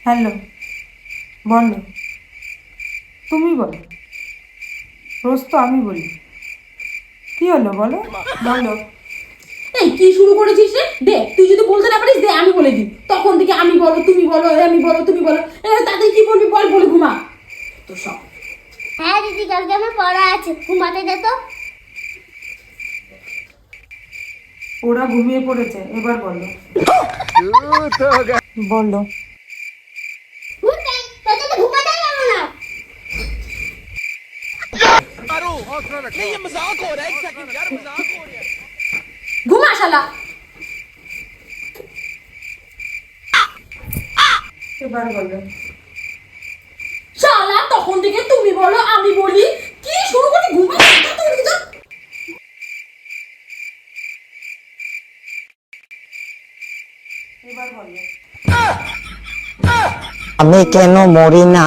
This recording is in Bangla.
হ্যালো, বলো। তুমি বলো। রোজ তো আমি বলি। কি হলো বলো। বলো। এই কি শুরু করেছিস রে? দে, তুই যদি বলতে না পারিস দে আমি বলে দিই। তখন থেকে আমি বলো তুমি বলো, আমি বলো তুমি বলো। তাতে কি বলবি বল, বলে ঘুমা। তো সব। হ্যাঁ দিদি, কালকে আমার পড়া আছে, ঘুমাতে দে তো। ওরা ঘুমিয়ে পড়েছে, এবার বলো। বলো। ঘুমতে, তোকে তো ঘুমাতেই পারবো না। ঘুমা শালা। এবার বলো। শালা তখন থেকে তুমি বলো আমি বলি। কি শুরু করে ঘুমা। এবার বলো। আমি কেন মরি না?